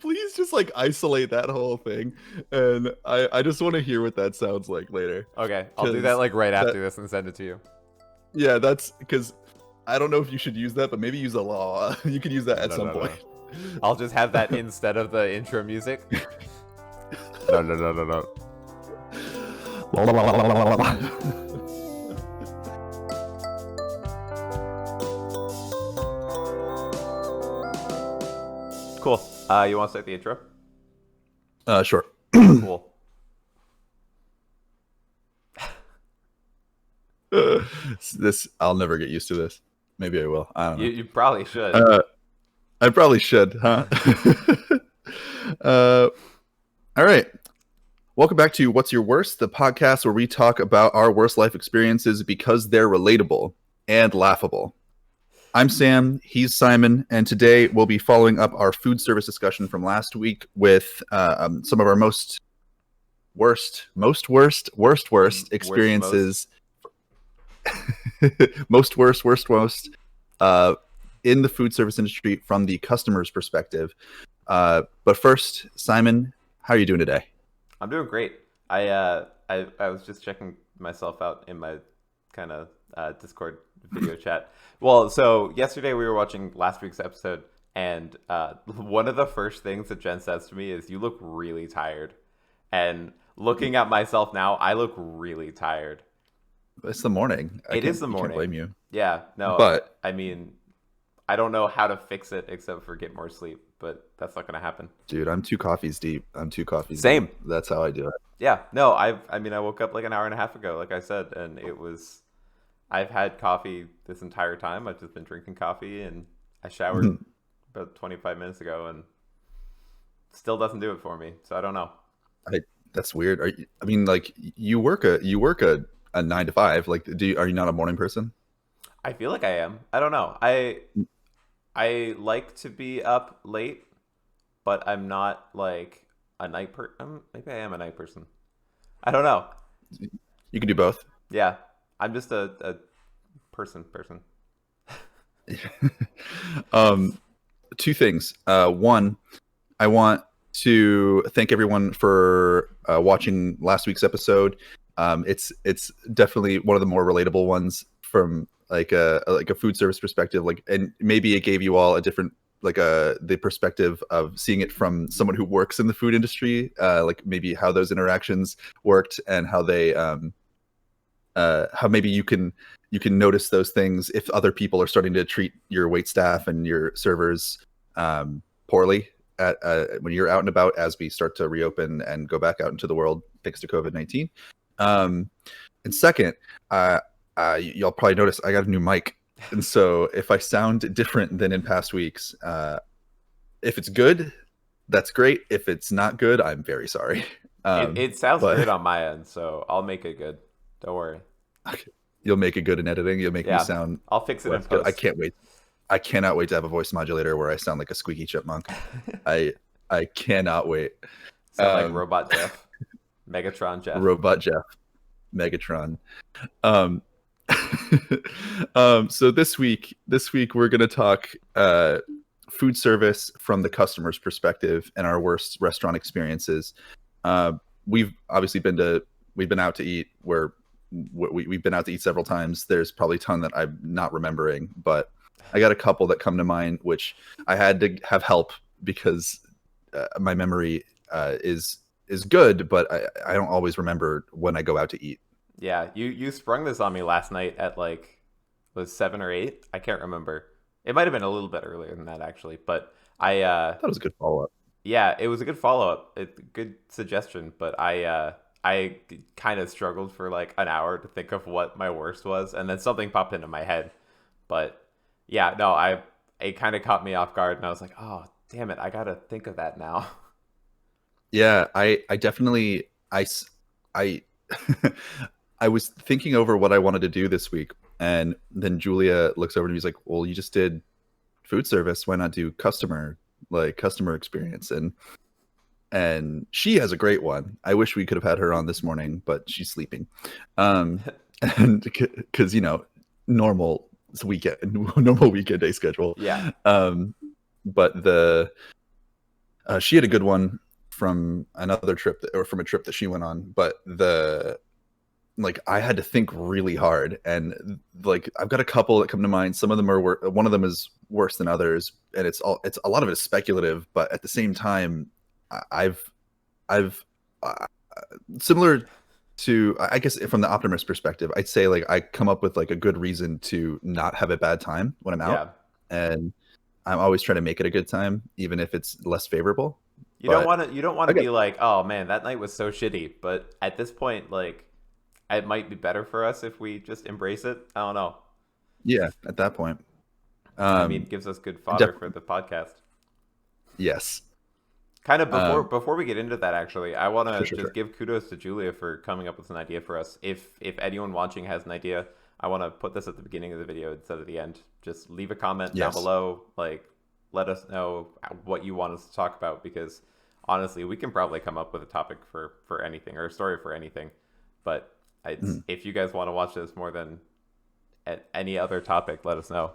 Please just like isolate that whole thing, and I just want to hear what that sounds like later. Okay, I'll do that like right after this and send it to you. Yeah, that's because I don't know if you should use that, but maybe use a law. You could use that at some point. I'll just have that instead of the intro music. No. Cool. You want to start the intro? Sure. Cool. This I'll never get used to this. Maybe I will. I don't know. You probably should. I probably should, huh? All right. Welcome back to What's Your Worst, the podcast where we talk about our worst life experiences because they're relatable and laughable. I'm Sam, he's Simon, and today we'll be following up our food service discussion from last week with some of our most worst experiences. Most worst in the food service industry from the customer's perspective. But first, Simon, how are you doing today? I'm doing great. I was just checking myself out in my kind of Discord video chat. Well, so yesterday we were watching last week's episode, and one of the first things that Jen says to me is, "You look really tired." And looking at myself now, I look really tired. It's the morning. It is the morning. I can't blame you. Yeah, no. But I mean, I don't know how to fix it except for get more sleep, but that's not going to happen. Dude, I'm 2 coffees deep. Same. Deep. That's how I do it. Yeah, no, I woke up like an hour and a half ago, like I said, and I've had coffee this entire time. I've just been drinking coffee, and I showered about 25 minutes ago, and still doesn't do it for me. So I don't know. That's weird. You work a 9 to 5. Like, are you not a morning person? I feel like I am. I don't know. I like to be up late, but I'm not like a night person. Maybe I am a night person. I don't know. You can do both. Yeah, I'm just a person. 2 things. One, I want to thank everyone for watching last week's episode. It's definitely one of the more relatable ones from like a food service perspective. Like, and maybe it gave you all a different the perspective of seeing it from someone who works in the food industry, like maybe how those interactions worked and how they how maybe you can notice those things if other people are starting to treat your wait staff and your servers poorly at when you're out and about as we start to reopen and go back out into the world thanks to COVID-19. And second, y'all probably notice I got a new mic. And so if I sound different than in past weeks, if it's good, that's great. If it's not good, I'm very sorry. It sounds good on my end, so I'll make it good. Don't worry. Okay. You'll make it good in editing. You'll make me sound. I'll fix it in post. I can't wait. I cannot wait to have a voice modulator where I sound like a squeaky chipmunk. I cannot wait. Sound like Robot Jeff, Megatron Jeff. Robot Jeff, Megatron. So this week we're going to talk food service from the customer's perspective and our worst restaurant experiences. We've obviously been out to eat. We've been out to eat several times. There's probably a ton that I'm not remembering, but I got a couple that come to mind, which I had to have help because my memory is good, but I don't always remember when I go out to eat. Yeah, you sprung this on me last night at was 7 or 8? I can't remember. It might have been a little bit earlier than that actually, but I thought it was a good follow-up. Yeah, it was a good follow-up. Good suggestion, but I kind of struggled for like an hour to think of what my worst was, and then something popped into my head. But yeah, no, it kind of caught me off guard, and I was like, oh, damn it, I gotta think of that now. Yeah, I definitely I was thinking over what I wanted to do this week, and then Julia looks over to me and is like, well, you just did food service. Why not do customer experience? And she has a great one. I wish we could have had her on this morning, but she's sleeping. And because, normal weekend day schedule. Yeah. But She had a good one from another trip or from a trip that she went on, but I had to think really hard, and like I've got a couple that come to mind. Some of them are one of them is worse than others, and it's a lot of it is speculative, but at the same time, I've similar to, I guess, from the optimist perspective, I'd say like I come up with like a good reason to not have a bad time when I'm out, and I'm always trying to make it a good time, even if it's less favorable. You don't want to be like, oh man, that night was so shitty. But at this point, like, it might be better for us if we just embrace it. I don't know. Yeah, at that point, I mean, it gives us good fodder for the podcast. Yes. Kind of before we get into that, actually, I want to just give kudos to Julia for coming up with an idea for us. If anyone watching has an idea, I want to put this at the beginning of the video instead of the end. Just leave a comment down below. Like, let us know what you want us to talk about, because honestly, we can probably come up with a topic for anything, or a story for anything. But if you guys want to watch this more than any other topic, let us know.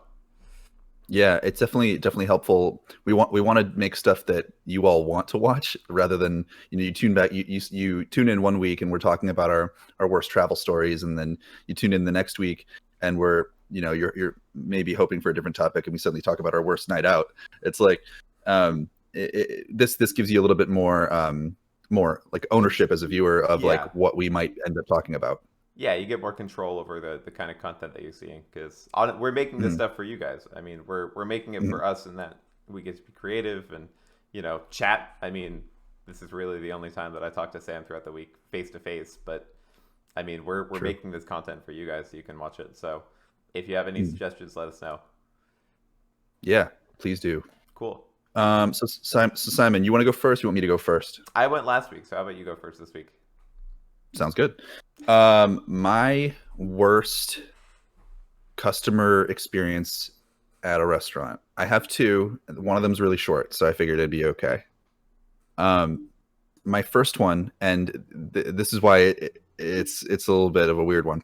Yeah, it's definitely helpful. We want to make stuff that you all want to watch, rather than, you tune back, you tune in one week and we're talking about our worst travel stories, and then you tune in the next week and we're, you're maybe hoping for a different topic, and we suddenly talk about our worst night out. It's like this gives you a little bit more like ownership as a viewer of like what we might end up talking about. Yeah, you get more control over the kind of content that you're seeing, because we're making this stuff for you guys. I mean, we're making it for us, and that we get to be creative and, chat. I mean, this is really the only time that I talk to Sam throughout the week face to face. But I mean, we're making this content for you guys so you can watch it. So if you have any suggestions, let us know. Yeah, please do. Cool. So Simon, you want to go first? You want me to go first? I went last week, so how about you go first this week? Sounds good. My worst customer experience at a restaurant. I have two. One of them's really short, so I figured it'd be okay. My first one, and this is why it's a little bit of a weird one.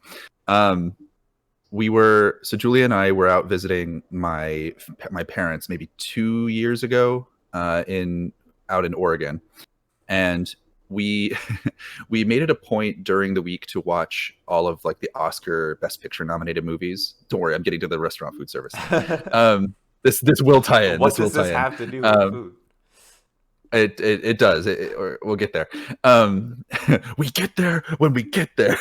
Julia and I were out visiting my parents maybe 2 years ago, out in Oregon, and we made it a point during the week to watch all of like the Oscar Best Picture nominated movies. Don't worry, I'm getting to the restaurant food service. This will tie in. What does this have to do with food? It does. We'll get there. We get there when we get there.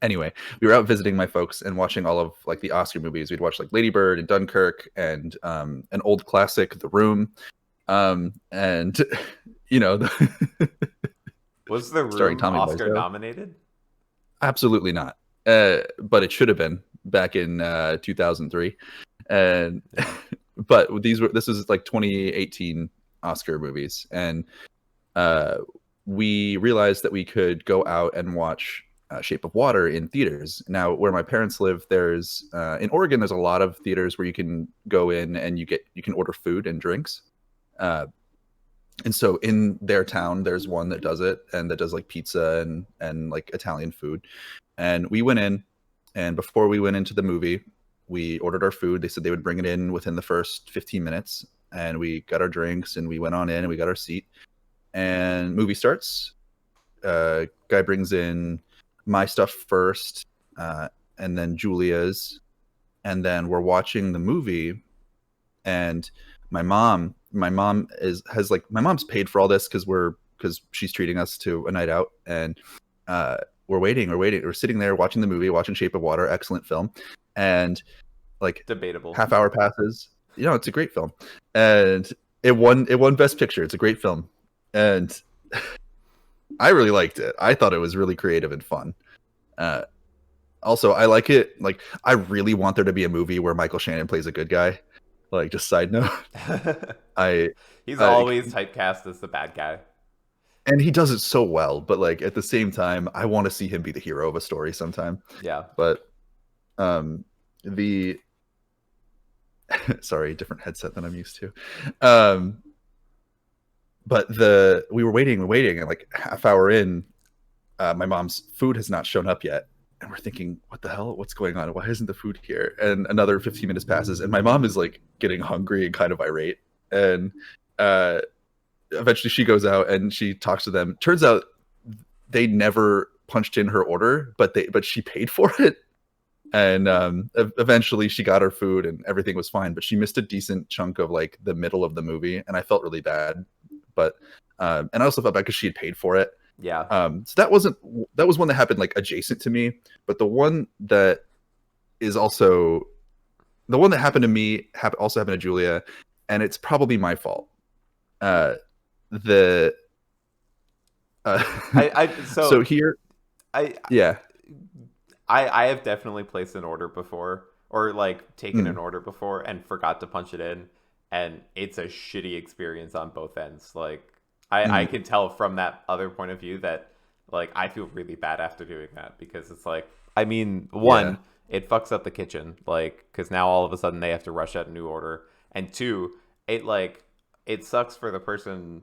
Anyway, we were out visiting my folks and watching all of like the Oscar movies. We'd watched like Lady Bird and Dunkirk and an old classic, The Room. And was The Room Oscar nominated? Absolutely not. But it should have been back in 2003. And but this was like 2018 Oscar movies, and we realized that we could go out and watch Shape of Water in theaters. Now, where my parents live, there's in Oregon, there's a lot of theaters where you can go in and you can order food and drinks. And so in their town, there's one that does it, and that does like pizza and like Italian food. And we went in, and before we went into the movie, we ordered our food. They said they would bring it in within the first 15 minutes, and we got our drinks and we went on in and we got our seat, and movie starts. Guy brings in my stuff first, and then Julia's, and then we're watching the movie, and my mom's paid for all this because she's treating us to a night out, and we're waiting. We're sitting there watching the movie, watching Shape of Water, excellent film, and like debatable half hour passes. It's a great film, and it won Best Picture. It's a great film, and I really liked it. I thought it was really creative and fun. Also, I like it. Like, I really want there to be a movie where Michael Shannon plays a good guy. Like, just side note, he's always typecast as the bad guy, and he does it so well. But like at the same time, I want to see him be the hero of a story sometime. Yeah. But sorry, different headset than I'm used to. But we were waiting, and like half hour in, my mom's food has not shown up yet. And we're thinking, what the hell? What's going on? Why isn't the food here? And another 15 minutes passes, and my mom is like getting hungry and kind of irate. And eventually she goes out and she talks to them. Turns out they never punched in her order, but she paid for it. And eventually she got her food and everything was fine, but she missed a decent chunk of like the middle of the movie, and I felt really bad. But and I also felt bad because she had paid for it. Yeah. So that was one that happened like adjacent to me, but the one that is also the one that happened to me also happened to Julia, and it's probably my fault. The so here I yeah I have definitely placed an order before, or like taken an order before and forgot to punch it in, and it's a shitty experience on both ends. Like I can tell from that other point of view that like I feel really bad after doing that, because it's like, I mean, one, it fucks up the kitchen, like, because now all of a sudden they have to rush out a new order, and two, it sucks for the person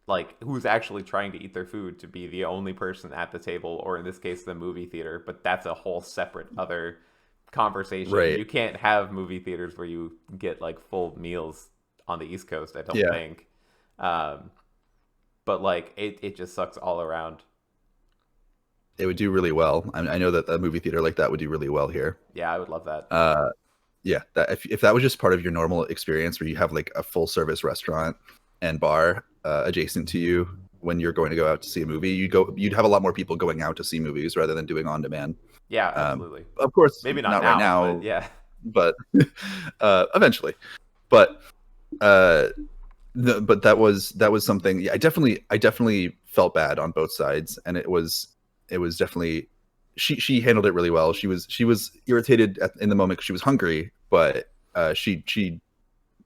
like who's actually trying to eat their food to be the only person at the table, or in this case the movie theater, but that's a whole separate other conversation. Right. You can't have movie theaters where you get like full meals on the East Coast, I don't think. But like it just sucks all around. It would do really well. I know that a movie theater like that would do really well here. Yeah, I would love that. Yeah, that if that was just part of your normal experience where you have like a full service restaurant and bar adjacent to you when you're going to go out to see a movie, you'd have a lot more people going out to see movies rather than doing on demand. Yeah, absolutely. Of course, maybe not right now, but yeah, but eventually. But but that was something. Yeah, I definitely felt bad on both sides, and it was definitely she handled it really well. She was irritated in the moment because she was hungry, but she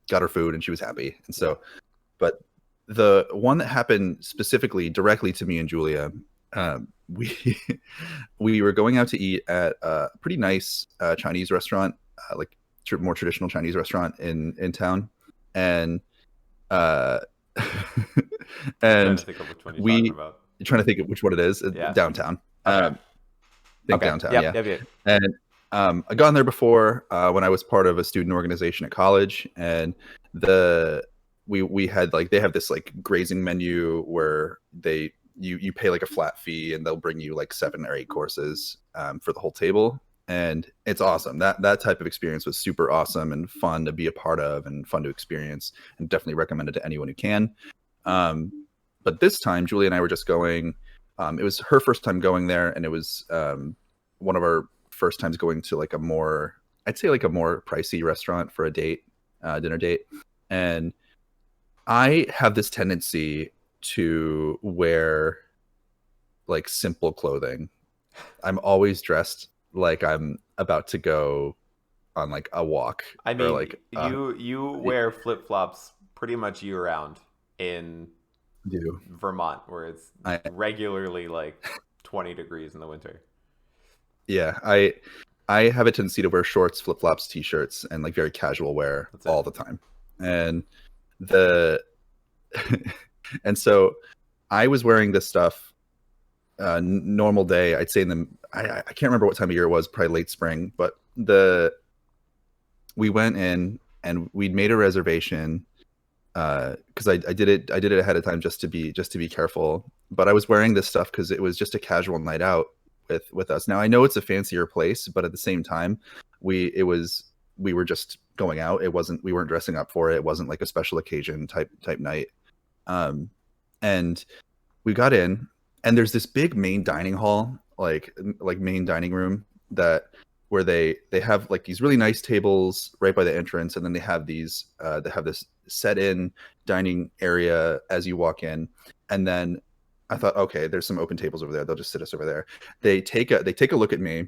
got her food and she was happy. And so, but the one that happened specifically directly to me and Julia, we were going out to eat at a pretty nice Chinese restaurant, like more traditional Chinese restaurant in town, and and trying to think of which one it is. Downtown. Okay. Downtown. Yep, Yeah. Yep. I've gone there before when I was part of a student organization at college, and we had like, they have this like grazing menu where you pay like a flat fee and they'll bring you like 7 or 8 courses for the whole table, and it's awesome. That type of experience was super awesome and fun to be a part of and fun to experience, and definitely recommend it to anyone who can. But this time Julie and I were just going. It was her first time going there, and it was one of our first times going to like a more pricey restaurant for a date, dinner date. And I have this tendency to wear like simple clothing. I'm always dressed like I'm about to go on like a walk. I mean, like you wear flip-flops pretty much year round in Vermont, where it's regularly like 20 degrees in the winter. Yeah, I have a tendency to wear shorts, flip-flops, t-shirts, and like very casual wear all the time. And and so I was wearing this stuff normal day. I'd say I can't remember what time of year it was, probably late spring, but we went in and we'd made a reservation because I did it ahead of time just to be careful. But I was wearing this stuff because it was just a casual night out with us. Now I know it's a fancier place, but at the same time, we were just going out. We weren't dressing up for it. It wasn't like a special occasion type night. And we got in, and there's this big main dining hall, like main dining room where they have like these really nice tables right by the entrance, and then they have this set in dining area as you walk in. And then I thought, okay, there's some open tables over there. They'll just sit us over there. They take a look at me,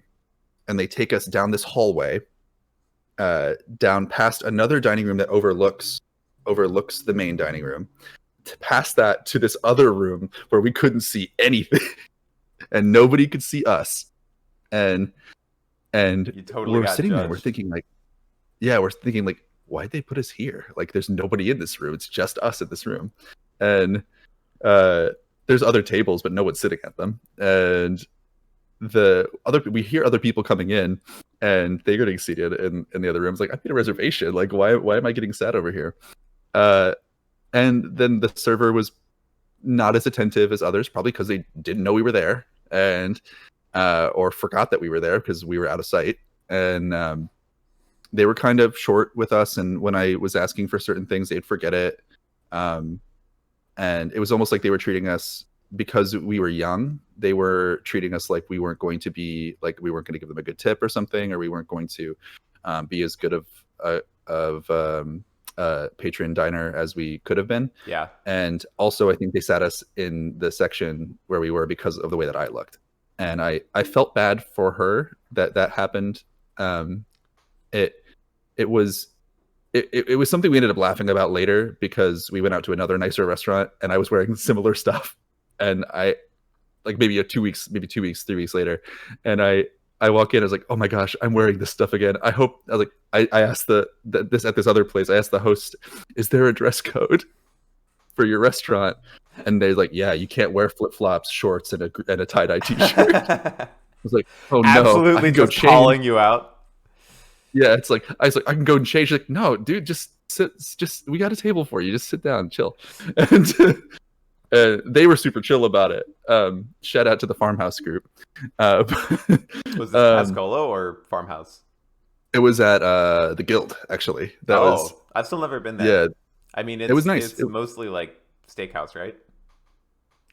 and they take us down this hallway, down past another dining room that overlooks the main dining room, past that to this other room where we couldn't see anything, and nobody could see us. And we're sitting there, we're thinking like, why'd they put us here? Like, there's nobody in this room. It's just us in this room. And there's other tables, but no one's sitting at them. And we hear other people coming in, and they're getting seated in the other rooms. Like, I made a reservation. Like, why am I getting sat over here? Uh, and then the server was not as attentive as others, probably because they didn't know we were there, and or forgot that we were there because we were out of sight. And they were kind of short with us. And when I was asking for certain things, they'd forget it. Um, and it was almost like they were treating us, because we were young, they were treating us like we weren't going to be, like we weren't going to give them a good tip or something, or we weren't going to be as good of patron diner as we could have been. Yeah. And also, I think they sat us in the section where we were because of the way that I looked, and I felt bad for her that happened. Um, it it was it was something we ended up laughing about later, because we went out to another nicer restaurant and I was wearing similar stuff, and I, like, maybe 2 weeks, maybe 2 weeks, 3 weeks later, and I walk in, I was like, oh my gosh, I'm wearing this stuff again. I hope, I was like, I asked this at this other place, I asked the host, is there a dress code for your restaurant? And they're like, yeah, you can't wear flip-flops, shorts, and a tie-dye t-shirt. I was like, oh no, I Absolutely can go just change. calling you out. Yeah, it's like, I was like, I can go and change. She's like, no, dude, just sit. Just, we got a table for you. Just sit down, chill. And they were super chill about it. Shout out to the farmhouse group. Was this Pascolo or Farmhouse? It was at the Guild, actually. That was. I've still never been there. Yeah, I mean, it was nice. It's mostly like steakhouse, right?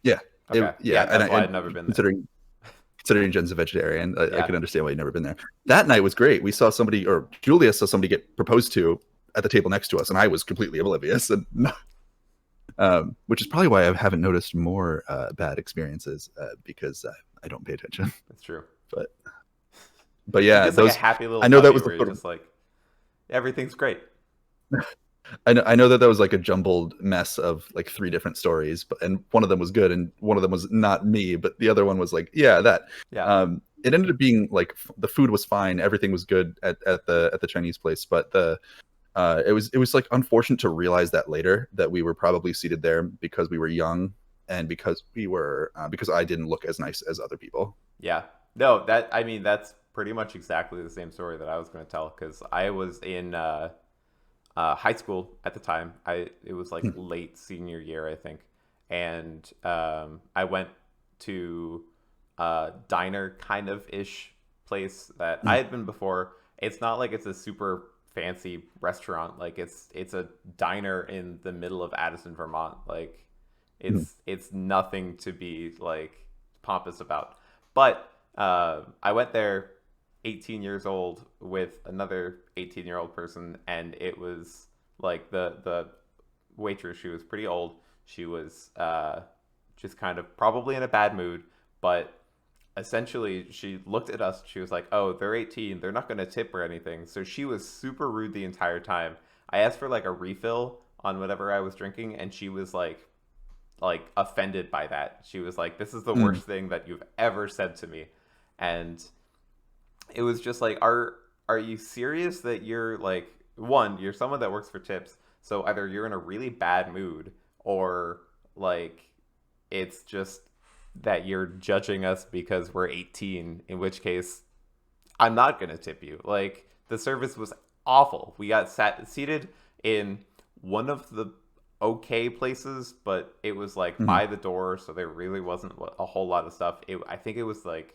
Yeah. Okay. Yeah, that's why I've never been there. Considering Jen's a vegetarian, I can understand why you've never been there. That night was great. We saw somebody, or Julia saw somebody get proposed to at the table next to us, and I was completely oblivious. And which is probably why I haven't noticed more bad experiences, because I don't pay attention. That's true. But yeah, it's like a happy little. I know that was the just like everything's great. I know that was like a jumbled mess of like 3 different stories, and one of them was good, and one of them was not me, but the other one was like, that. It ended up being like, the food was fine, everything was good at the Chinese place, but it was like unfortunate to realize that later, that we were probably seated there because we were young, and because I didn't look as nice as other people. Yeah, no, that's pretty much exactly the same story that I was going to tell, because I was in high school at the time. It was like late senior year, I think, and I went to a diner kind of ish place that I had been before. It's not like it's a super fancy restaurant. Like it's a diner in the middle of Addison, Vermont. Like it's nothing to be like pompous about. But I went there 18 years old with another 18-year-old person, and it was like the waitress, she was pretty old. She was just kind of probably in a bad mood, but essentially she looked at us, she was like, oh, they're 18, they're not going to tip or anything. So she was super rude the entire time. I asked for like a refill on whatever I was drinking, and she was like offended by that. She was like, this is the worst thing that you've ever said to me. And it was just like, are you serious that you're like, one, you're someone that works for tips, so either you're in a really bad mood, or like it's just that you're judging us because we're 18, in which case I'm not gonna tip you. Like, the service was awful. We got seated in one of the okay places, but it was like by the door, so there really wasn't a whole lot of stuff. I think it was like,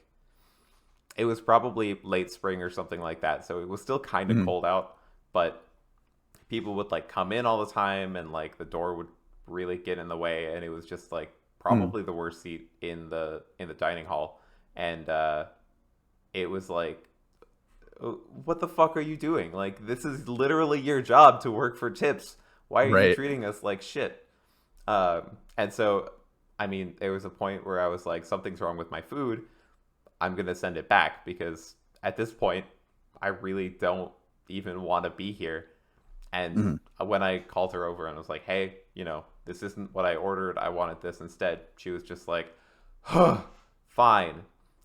it was probably late spring or something like that, so it was still kind of cold out, but people would like come in all the time, and like the door would really get in the way, and it was just like probably the worst seat in the dining hall. And it was like, what the fuck are you doing? Like, this is literally your job to work for tips. Why are you treating us like shit? And so, I mean, there was a point where I was like, something's wrong with my food. I'm going to send it back, because at this point, I really don't even want to be here. And when I called her over and was like, hey, this isn't what I ordered, I wanted this instead, she was just like, huh, fine,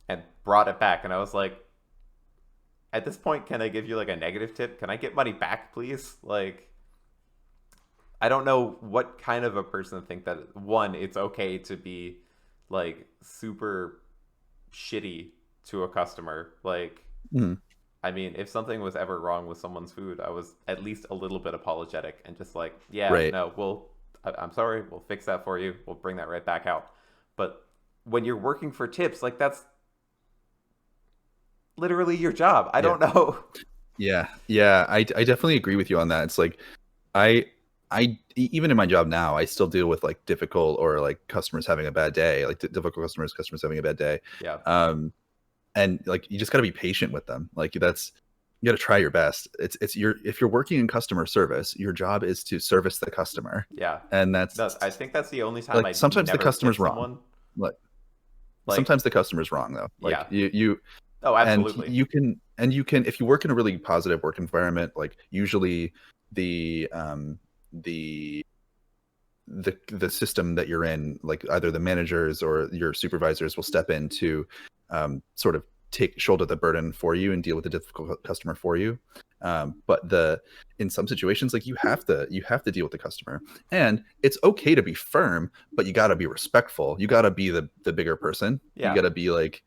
and brought it back. And I was like, at this point, can I give you like a negative tip? Can I get money back, please? Like, I don't know what kind of a person think that, one, it's okay to be like super shitty to a customer. Like, I mean, if something was ever wrong with someone's food, I was at least a little bit apologetic and just like, yeah, Right. no, I'm sorry, we'll fix that for you. We'll bring that right back out. But when you're working for tips, like that's literally your job. I Yeah. don't know. Yeah. Yeah. I definitely agree with you on that. It's like I even in my job now, I still deal with like difficult or like customers having a bad day, like difficult customers having a bad day. Yeah. And like you just got to be patient with them. Like that's you got to try your best. It's your if you're working in customer service, your job is to service the customer, Yeah. and No, that's I think that's the only time like I sometimes the never tip customer's wrong. someone. Like Like, sometimes the customer's wrong though. Like yeah. you Oh, absolutely. you can if you work in a really positive work environment, like usually the the the system that you're in, like either the managers or your supervisors will step in to sort of shoulder the burden for you and deal with the difficult customer for you. But the in some situations, like you have to deal with the customer, and it's okay to be firm, but you got to be respectful. You got to be the bigger person. You Yeah. got to be like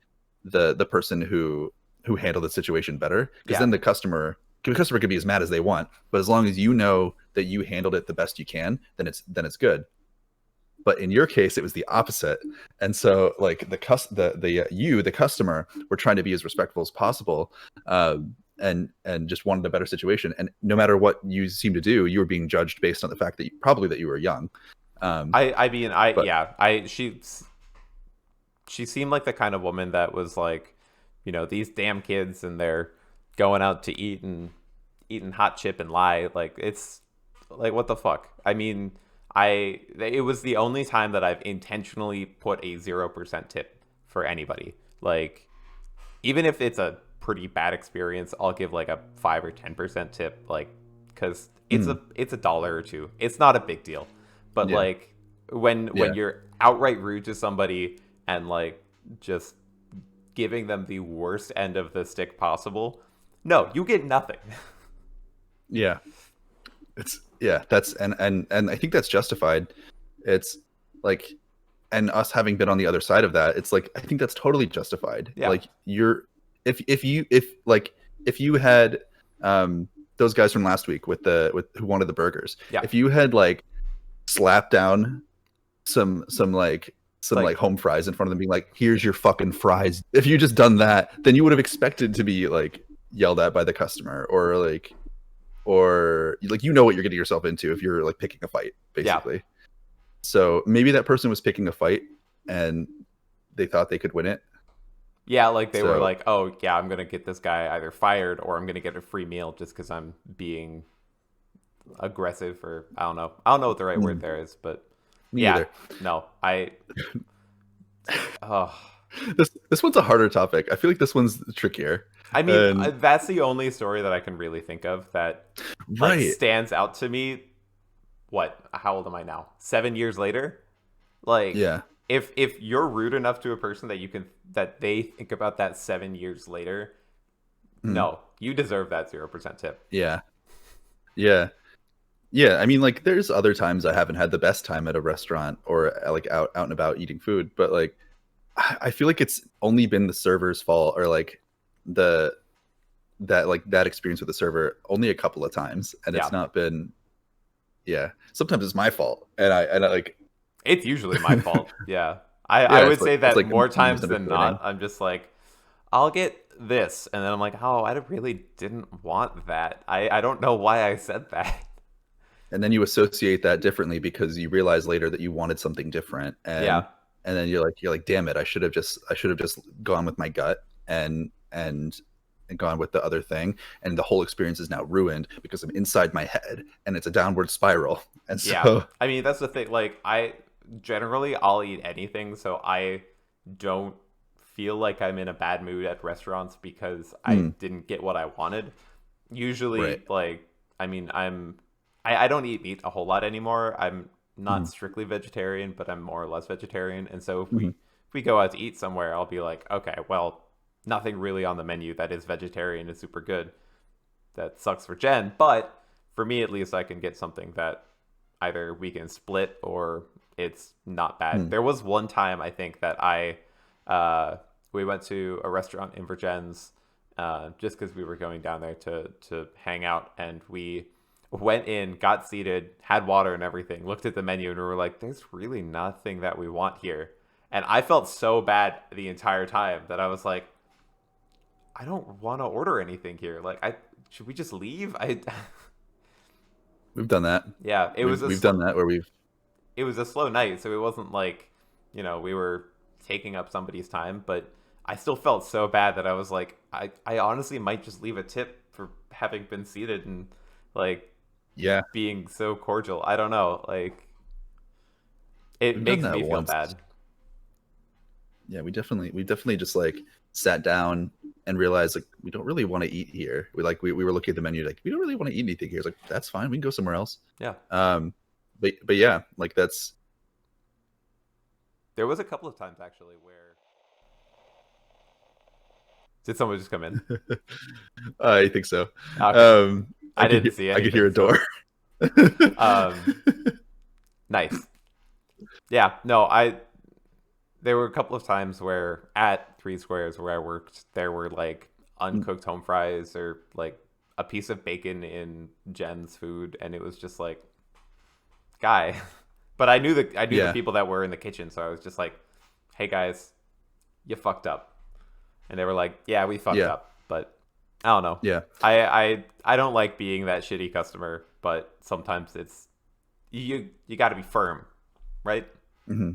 the person who handled the situation better, because Yeah. then the customer can be as mad as they want, but as long as you know that you handled it the best you can, then it's good. But in your case, it was the opposite, and so like the customer were trying to be as respectful as possible, and just wanted a better situation. And no matter what you seem to do, you were being judged based on the fact that you were young. I mean, But yeah, she seemed like the kind of woman that was like, these damn kids and they're going out to eat and eating hot chip and lie. Like it's like what the fuck? I mean, it was the only time that I've intentionally put a 0% tip for anybody. Like even if it's a pretty bad experience, I'll give like a 5 or 10% tip, like cuz it's a dollar or two. It's not a big deal. But yeah, like when yeah, you're outright rude to somebody and like just giving them the worst end of the stick possible, no, you get nothing. yeah. It's yeah. That's and I think that's justified. It's like and us having been on the other side of that, it's like I think that's totally justified. Yeah. Like you're if you had those guys from last week with who wanted the burgers, Yeah. if you had like slapped down some Like like home fries in front of them, being like, "Here's your fucking fries." If you just done that, then you would have expected to be like yelled at by the customer, or like what you're getting yourself into if you're like picking a fight, yeah. basically. So maybe that person was picking a fight and they thought they could win it. Yeah, like they were So like, "Oh, yeah, I'm going to get this guy either fired or I'm going to get a free meal just cuz I'm being aggressive," or I don't know. I don't know what the right word there is, but me yeah. either. No. Oh, This one's a harder topic. I feel like this one's trickier. I mean, And that's the only story that I can really think of that like right, stands out to me. What? How old am I now? 7 years later? Like yeah, if you're rude enough to a person that they think about that 7 years later, mm, no, you deserve that 0% tip. yeah, yeah, yeah. I mean, like, there's other times I haven't had the best time at a restaurant or like out and about eating food, but like, I feel like it's only been the server's fault or like the that experience with the server only a couple of times, and Yeah. it's not been. Yeah, sometimes it's my fault, and I like It's usually my fault. Yeah. I yeah, would say it's that like more a times than misunderstanding. not. I'm just like, I'll get this. And then I'm like, oh, I really didn't want that. I don't know why I said that. And then you associate that differently because you realize later that you wanted something different, Yeah. and then you're like damn it, I should have just gone with my gut and gone with the other thing, and the whole experience is now ruined because I'm inside my head and it's a downward spiral. And Yeah. so I mean, that's the thing. Like, I'll eat anything. So I don't feel like I'm in a bad mood at restaurants because I mm, didn't get what I wanted. Usually, right. like, I mean, I don't eat meat a whole lot anymore. I'm not Mm, strictly vegetarian, but I'm more or less vegetarian. And so mm, if we go out to eat somewhere, I'll be like, okay, well, nothing really on the menu that is vegetarian is super good. That sucks for Jen, but for me at least, I can get something that either we can split or it's not bad. mm, There was one time I think that we went to a restaurant in Virgins just because we were going down there to hang out, and we went in, got seated, had water and everything, looked at the menu, and we were like, there's really nothing that we want here. And I felt so bad the entire time that I was like, I don't want to order anything here. Like, should we just leave? We've done that. Yeah, We've done that where we've. it was a slow night, so it wasn't like, we were taking up somebody's time, but I still felt so bad that I was like, I honestly might just leave a tip for having been seated and like Yeah, being so cordial. I don't know, like it we've done makes that me feel once. bad. Yeah, we definitely just like sat down and realized like we don't really want to eat here. We were looking at the menu like we don't really want to eat anything here. It's like that's fine, we can go somewhere else. Yeah. But yeah, like that's. There was a couple of times actually where did someone just come in? I think so. Okay. I didn't see I could anything, hear a door. Nice. Yeah, no, there were a couple of times where at Three Squares where I worked, there were like uncooked home fries or like a piece of bacon in Jen's food, and it was just like, guy. But I knew the Yeah. people that were in the kitchen, so I was just like, hey guys, you fucked up. And they were like, yeah, we fucked Yeah. up. But I don't know. Yeah. I don't like being that shitty customer, but sometimes it's you got to be firm, right? Hmm.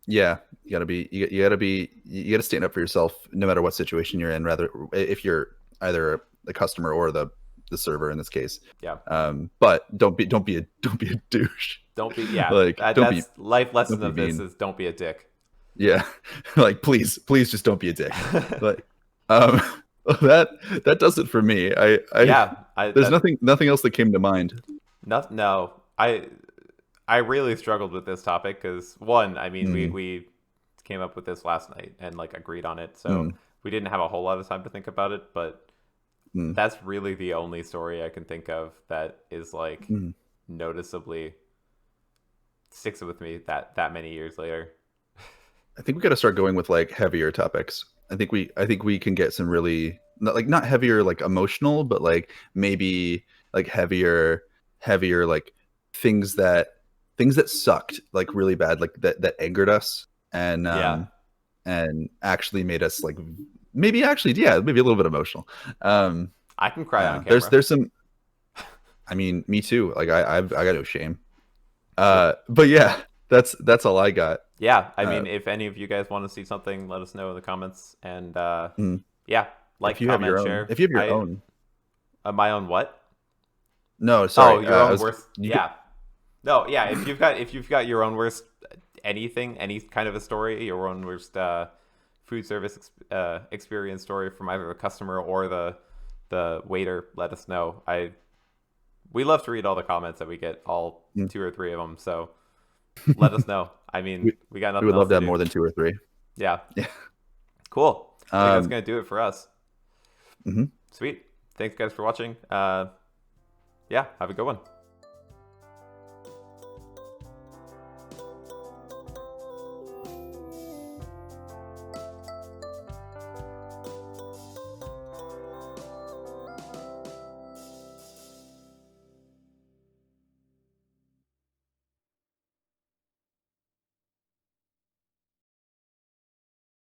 Yeah, you gotta stand up for yourself no matter what situation you're in. Rather, if you're either the customer or the server in this case. Yeah. But don't be a douche. Don't be, yeah. Like That's life lesson don't of be this mean. is don't be a dick. Yeah, like please just don't be a dick. But um, that does it for me. Yeah. There's nothing else that came to mind. No. I really struggled with this topic because one, I mean, we came up with this last night and like agreed on it, so we didn't have a whole lot of time to think about it. But that's really the only story I can think of that is like noticeably sticks with me that many years later. I think we got to start going with like heavier topics. I think we can get some really not heavier like emotional, but like maybe like heavier like things that sucked like really bad, like that angered us and Yeah. and actually made us like maybe a little bit emotional. I can cry on camera. There's some. I mean, me too. Like I got no shame. But yeah, that's all I got. Yeah, I mean, if any of you guys want to see something, let us know in the comments. And yeah, like, If you have comment, your own, share. if you have your own. My own what? No, sorry. Oh, your own worst. you Yeah. No, yeah. If you've got your own worst anything, any kind of a story, your own worst food service experience story from either the customer or the waiter, let us know. We love to read all the comments that we get, all 2 or 3 of them. So let us know. I mean, we got nothing. We would love else to have do. more than 2 or 3. Yeah. Yeah. Cool. I think that's gonna do it for us. Mhm. Sweet. Thanks guys for watching. Yeah, have a good one.